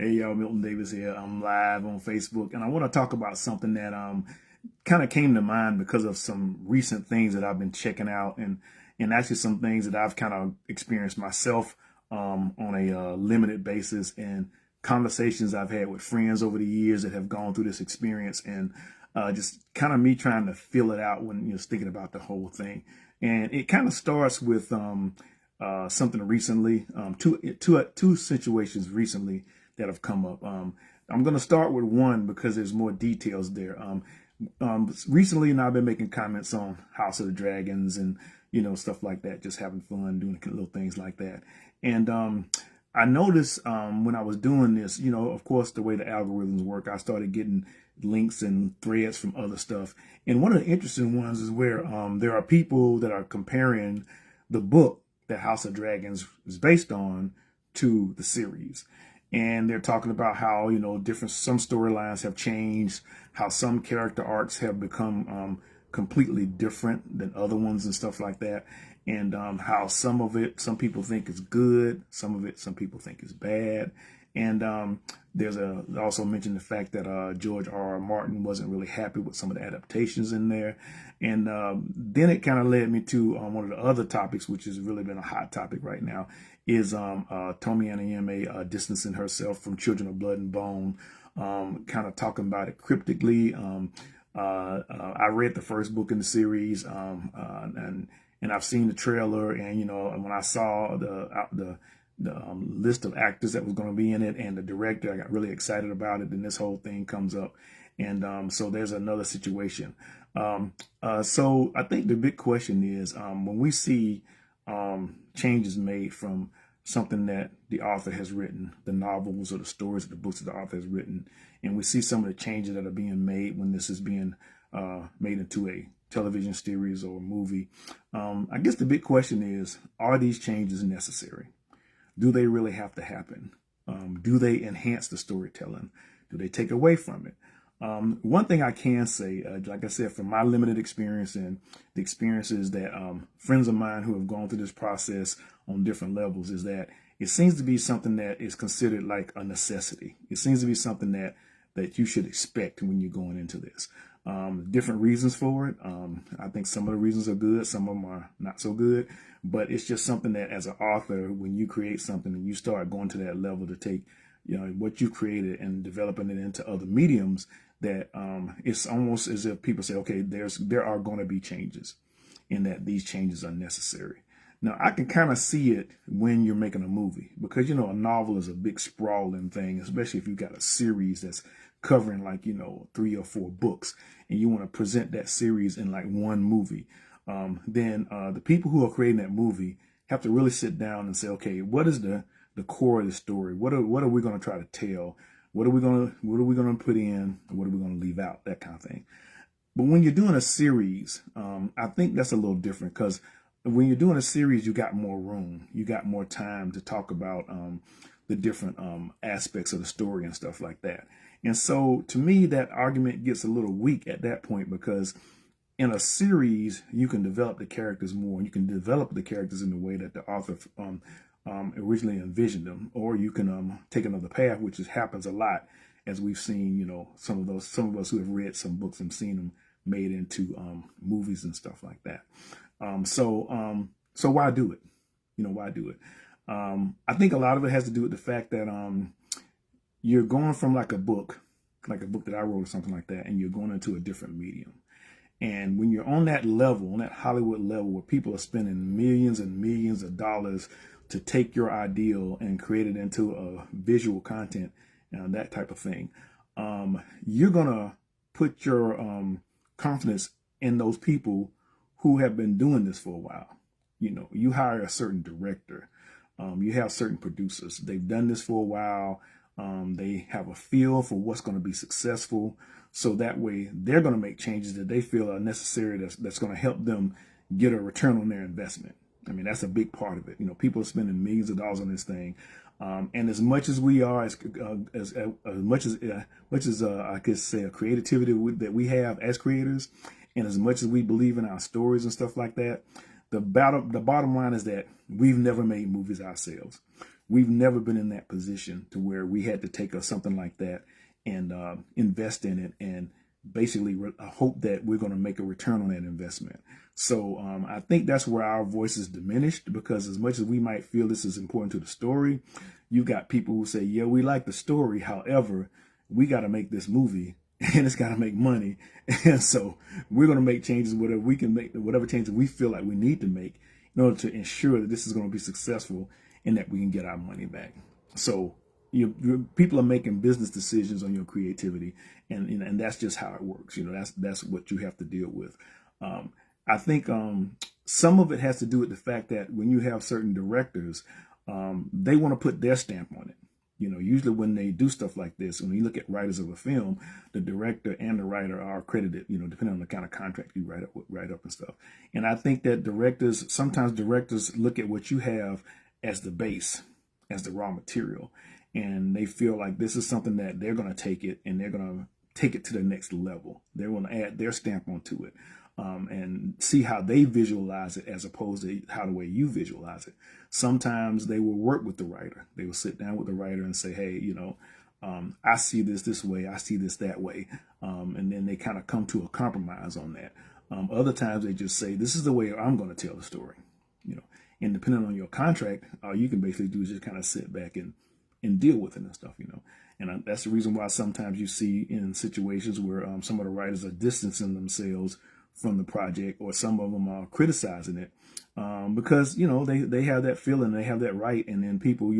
Hey y'all, Milton Davis here. I'm live on Facebook, and I want to talk about something that kind of came to mind because of some recent things that I've been checking out, and actually some things that I've kind of experienced myself on a limited basis, and conversations I've had with friends over the years that have gone through this experience, and just kind of me trying to feel it out when you're thinking about the whole thing. And it kind of starts with something recently, two situations recently that have come up. I'm going to start with one because there's more details there. Recently, and I've been making comments on House of the Dragons and stuff like that, just having fun, doing little things like that. And I noticed when I was doing this, of course, the way the algorithms work, I started getting links and threads from other stuff. And one of the interesting ones is where there are people that are comparing the book that House of Dragons is based on to the series. And they're talking about how, different, some storylines have changed, how some character arcs have become completely different than other ones and stuff like that. And how some of it, some people think is good, some of it, some people think is bad. And also mentioned the fact that George R.R. Martin wasn't really happy with some of the adaptations in there. And then it kind of led me to one of the other topics, which has really been a hot topic right now, is Toni Aneyemi distancing herself from Children of Blood and Bone, kind of talking about it cryptically. I read the first book in the series, and I've seen the trailer, and when I saw the list of actors that was going to be in it and the director, I got really excited about it. And this whole thing comes up, and so there's another situation. So I think the big question is when we see changes made from something that the author has written, the novels or the stories or the books that the author has written, and we see some of the changes that are being made when this is being made into a television series or a movie. I guess the big question is, are these changes necessary? Do they really have to happen? Do they enhance the storytelling? Do they take away from it? One thing I can say, like I said, from my limited experience and the experiences that friends of mine who have gone through this process on different levels, is that it seems to be something that is considered like a necessity. It seems to be something that you should expect when you're going into this. Different reasons for it. I think some of the reasons are good, some of them are not so good, but it's just something that as an author, when you create something and you start going to that level to take what you created and developing it into other mediums, that it's almost as if people say, okay, there are going to be changes, and that these changes are necessary. Now, I can kind of see it when you're making a movie, because, a novel is a big sprawling thing, especially if you've got a series that's covering like, 3 or 4 books, and you want to present that series in like one movie. Then the people who are creating that movie have to really sit down and say, okay, what is the core of the story? What are we going to try to tell? What are we going to put in? And what are we going to leave out? That kind of thing. But when you're doing a series, I think that's a little different, because when you're doing a series, you got more room, you got more time to talk about the different aspects of the story and stuff like that. And so to me, that argument gets a little weak at that point, because in a series, you can develop the characters more, and you can develop the characters in the way that the author originally envisioned them, or you can take another path, which happens a lot, as we've seen, some of us who have read some books and seen them made into movies and stuff like that. So why do it? Why do it? I think a lot of it has to do with the fact that you're going from like a book that I wrote or something like that, and you're going into a different medium. And when you're on that level, on that Hollywood level, where people are spending millions and millions of dollars to take your ideal and create it into a visual content, that type of thing, you're going to put your confidence in those people who have been doing this for a while. You hire a certain director. You have certain producers. They've done this for a while. They have a feel for what's going to be successful. So that way they're going to make changes that they feel are necessary, that's going to help them get a return on their investment. I mean, that's a big part of it. People are spending millions of dollars on this thing. And as much as we are, as much as I could say a creativity that we have as creators, and as much as we believe in our stories and stuff like that, the bottom line is that we've never made movies ourselves. we've never been in that position to where we had to take something like that and invest in it and basically hope that we're going to make a return on that investment. So I think that's where our voice is diminished, because as much as we might feel this is important to the story, you got people who say, yeah, we like the story. However, we got to make this movie and it's got to make money. And so we're going to make changes, whatever we can make, whatever changes we feel like we need to make in order to ensure that this is going to be successful and that we can get our money back. So people are making business decisions on your creativity, and that's just how it works. That's what you have to deal with. I think some of it has to do with the fact that when you have certain directors, they want to put their stamp on it. Usually when they do stuff like this, when you look at writers of a film, the director and the writer are credited, depending on the kind of contract you write up and stuff. And I think that sometimes directors look at what you have as the base, as the raw material. And they feel like this is something that they're going to take it and they're going to take it to the next level. They're going to add their stamp onto it and see how they visualize it as opposed to how the way you visualize it. Sometimes they will work with the writer. They will sit down with the writer and say, hey, I see this way. I see this that way. And then they kind of come to a compromise on that. Other times they just say, this is the way I'm going to tell the story. And depending on your contract, all you can basically do is just kind of sit back and deal with it and stuff, And that's the reason why sometimes you see in situations where some of the writers are distancing themselves from the project, or some of them are criticizing it because, they have that feeling, they have that right. And then people,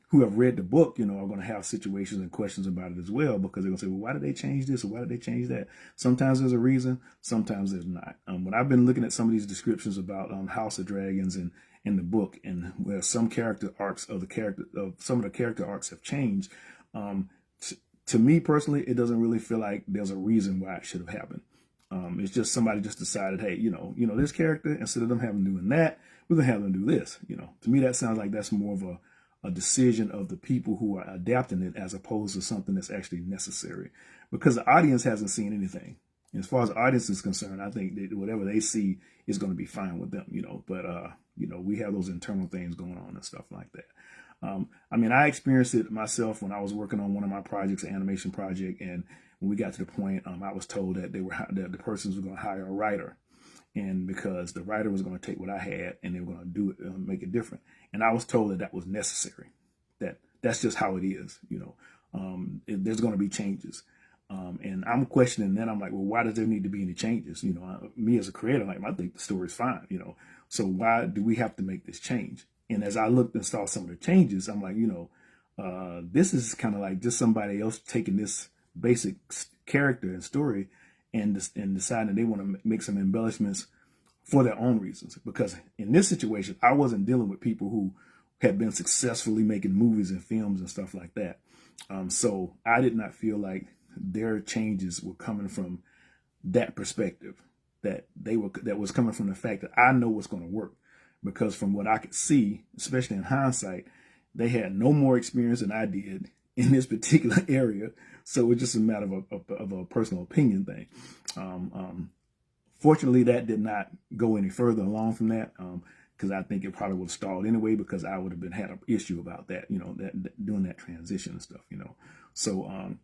who have read the book, are going to have situations and questions about it as well, because they're going to say, well, why did they change this? Or why did they change that? Sometimes there's a reason, sometimes there's not. But I've been looking at some of these descriptions about House of Dragons and in the book, and where some character arcs of some of the character arcs have changed. To me personally, it doesn't really feel like there's a reason why it should have happened. It's just somebody just decided, hey, this character, instead of them having doing that, we're gonna have them do this. To me, that sounds like that's more of a decision of the people who are adapting it, as opposed to something that's actually necessary, because the audience hasn't seen anything. As far as the audience is concerned, I think that whatever they see is going to be fine with them, but we have those internal things going on and stuff like that. I experienced it myself when I was working on one of my projects, an animation project, and when we got to the point, I was told that that the persons were going to hire a writer, and because the writer was going to take what I had and they were going to do it, make it different. And I was told that was necessary. That's just how it is. There's going to be changes. And I'm questioning that. I'm like, well, why does there need to be any changes? Me as a creator, I think the story's fine, so why do we have to make this change? And as I looked and saw some of the changes, I'm like, this is kind of like just somebody else taking this basic character and story and deciding they want to make some embellishments for their own reasons. Because in this situation, I wasn't dealing with people who had been successfully making movies and films and stuff like that. So I did not feel like their changes were coming from that perspective, that was coming from the fact that I know what's going to work. Because from what I could see, especially in hindsight, they had no more experience than I did in this particular area. So it's just a matter of a personal opinion thing. Fortunately, that did not go any further along from that, because I think it probably would have stalled anyway, because I would have had an issue about that, doing that transition and stuff, So,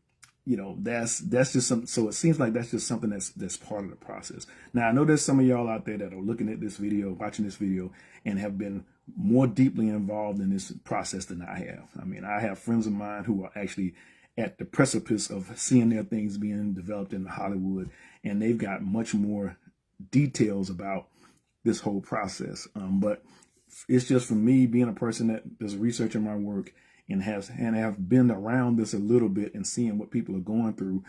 that's just something. So it seems like that's just something that's part of the process. Now, I know there's some of y'all out there that are looking at this video, watching this video, and have been more deeply involved in this process than I have. I have friends of mine who are actually at the precipice of seeing their things being developed in Hollywood, and they've got much more details about this whole process. But it's just for me, being a person that does research in my work and have been around this a little bit and seeing what people are going through.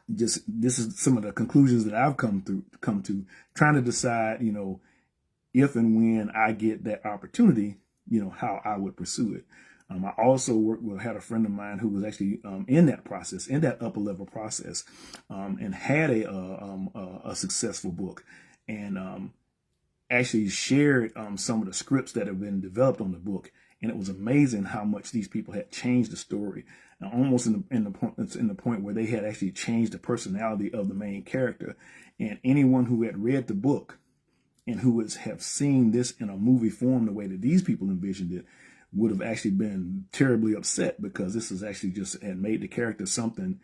This is some of the conclusions that I've come to, trying to decide, if and when I get that opportunity, how I would pursue it. I also had a friend of mine who was actually in that process, in that upper level process, and had a successful book, and actually shared some of the scripts that have been developed on the book. And it was amazing how much these people had changed the story, and almost in the point where they had actually changed the personality of the main character. And anyone who had read the book and who would have seen this in a movie form the way that these people envisioned it would have actually been terribly upset, because this is actually just had made the character something,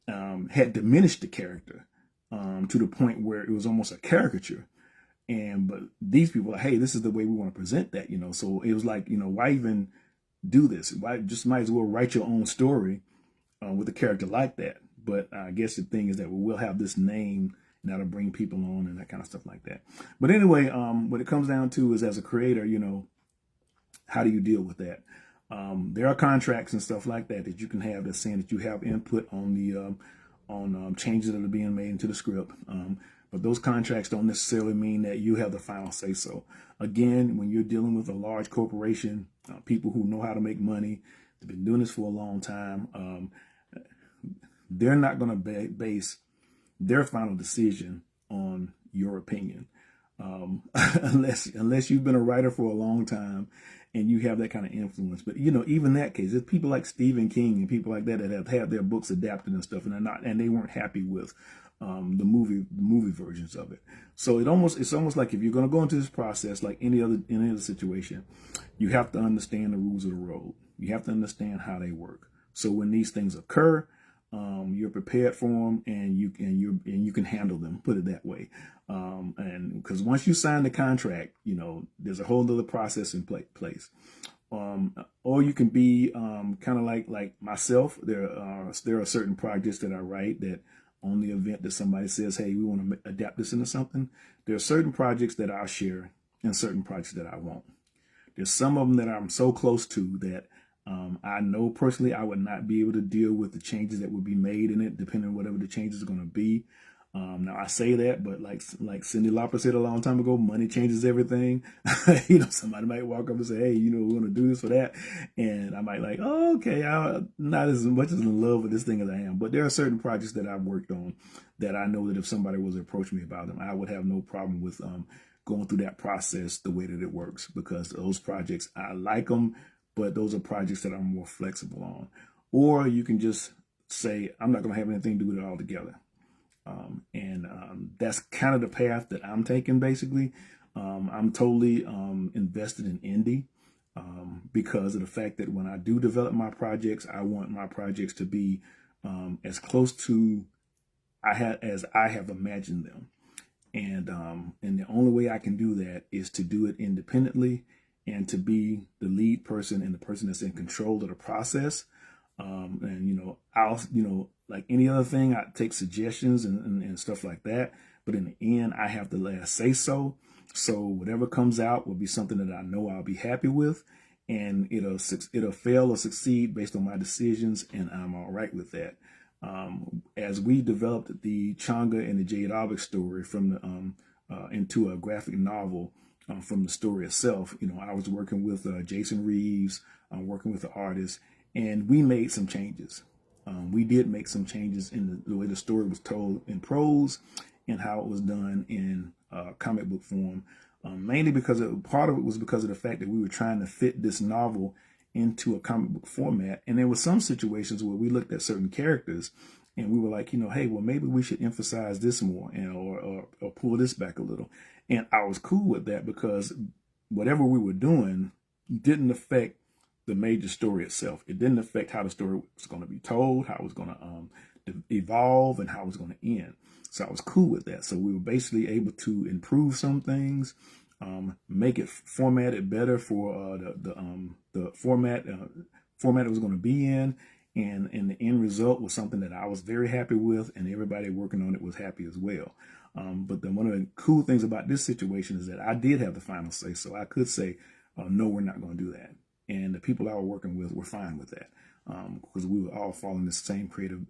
had diminished the character to the point where it was almost a caricature. But these people are like, hey, this is the way we want to present that, So it was like, why even do this? Why just might as well write your own story with a character like that. But I guess the thing is that we will have this name, and that'll bring people on and that kind of stuff like that. But anyway, what it comes down to is, as a creator, how do you deal with that? There are contracts and stuff like that that you can have that's saying that you have input on the changes that are being made into the script. But those contracts don't necessarily mean that you have the final say so. Again, when you're dealing with a large corporation, people who know how to make money, they've been doing this for a long time, they're not going to base their final decision on your opinion. Unless you've been a writer for a long time and you have that kind of influence. But even that case, there's people like Stephen King and people like that have had their books adapted and stuff, and they weren't happy with the movie versions of it. So it's almost like, if you're going to go into this process, like any other situation, you have to understand the rules of the road. You have to understand how they work. So when these things occur, you're prepared for them, and you can handle them. Put it that way. And because once you sign the contract, there's a whole other process in place. Or you can be kind of like myself. There are certain projects that I write that, on the event that somebody says, hey, we want to adapt this into something, there are certain projects that I'll share and certain projects that I won't. There's some of them that I'm so close to that I know personally I would not be able to deal with the changes that would be made in it, depending on whatever the changes are going to be. Now I say that, but like Cyndi Lauper said a long time ago, money changes everything. Somebody might walk up and say, hey, we want to do this for that. And I might like, oh, okay, I'm not as much as in love with this thing as I am. But there are certain projects that I've worked on that I know that if somebody was to approach me about them, I would have no problem with going through that process the way that it works, because those projects, I like them, but those are projects that I'm more flexible on. Or you can just say, I'm not going to have anything to do with it altogether. That's kind of the path that I'm taking, basically. I'm totally invested in indie because of the fact that when I do develop my projects, I want my projects to be as close to as I have imagined them. And the only way I can do that is to do it independently and to be the lead person and the person that's in control of the process. I'll, like any other thing, I take suggestions and stuff like that. But in the end, I have the last say so. So whatever comes out will be something that I know I'll be happy with, and it'll fail or succeed based on my decisions, and I'm all right with that. As we developed the Changa and the Jade Albert story from into a graphic novel from the story itself, I was working with Jason Reeves, working with the artist, and we made some changes. We did make some changes in the way the story was told in prose and how it was done in comic book form, mainly because part of it was because of the fact that we were trying to fit this novel into a comic book format. And there were some situations where we looked at certain characters and we were like, hey, well, maybe we should emphasize this more, or pull this back a little. And I was cool with that, because whatever we were doing didn't affect the major story itself. It didn't affect how the story was going to be told, how it was going to evolve, and how it was going to end. So I was cool with that. So we were basically able to improve some things, make it formatted better for the format it was going to be in, and the end result was something that I was very happy with, and everybody working on it was happy as well. But then one of the cool things about this situation is that I did have the final say, so I could say, no, we're not going to do that. And the people I was working with were fine with that, because we were all following the same creative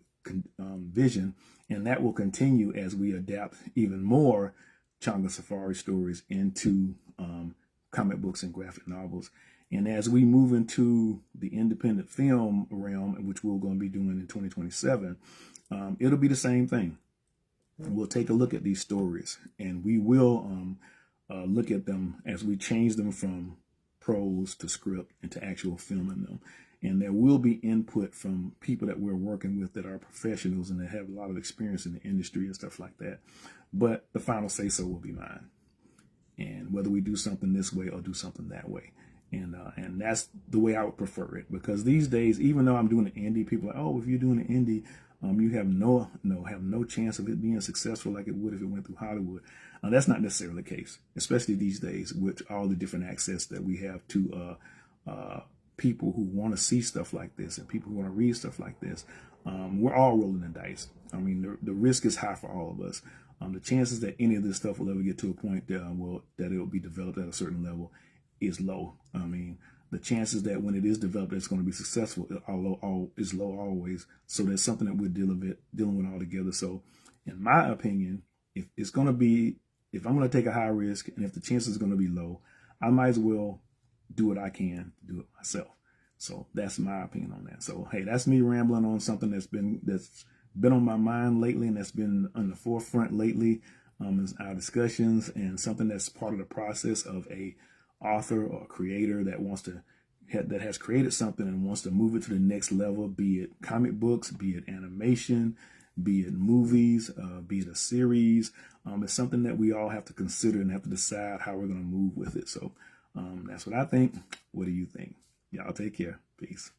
vision, and that will continue as we adapt even more Changa Safari stories into comic books and graphic novels. And as we move into the independent film realm, which we're going to be doing in 2027, it'll be the same thing. We'll take a look at these stories, and we will look at them as we change them from prose to script and to actual filming them. And there will be input from people that we're working with that are professionals and that have a lot of experience in the industry and stuff like that. But the final say so will be mine. and whether we do something this way or do something that way. And that's the way I would prefer it, because these days, even though I'm doing an indie, people are like, oh, if you're doing an indie, you have no chance of it being successful like it would if it went through Hollywood. That's not necessarily the case, especially these days with all the different access that we have to people who want to see stuff like this and people who want to read stuff like this. We're all rolling the dice. I mean, the risk is high for all of us. The chances that any of this stuff will ever get to a point that it will be developed at a certain level is low. I mean, the chances that when it is developed, it's going to be successful is low always. So that's something that we're dealing with all together. So, in my opinion, if I'm going to take a high risk and if the chances are going to be low, I might as well do what I can to do it myself. So that's my opinion on that. So hey, that's me rambling on something that's been on my mind lately and that's been on the forefront lately in our discussions, and something that's part of the process of a author or creator that has created something and wants to move it to the next level, be it comic books, be it animation, be it movies, be it a series. It's something that we all have to consider and have to decide how we're going to move with it. So that's what I think. What do you think? Y'all take care. Peace.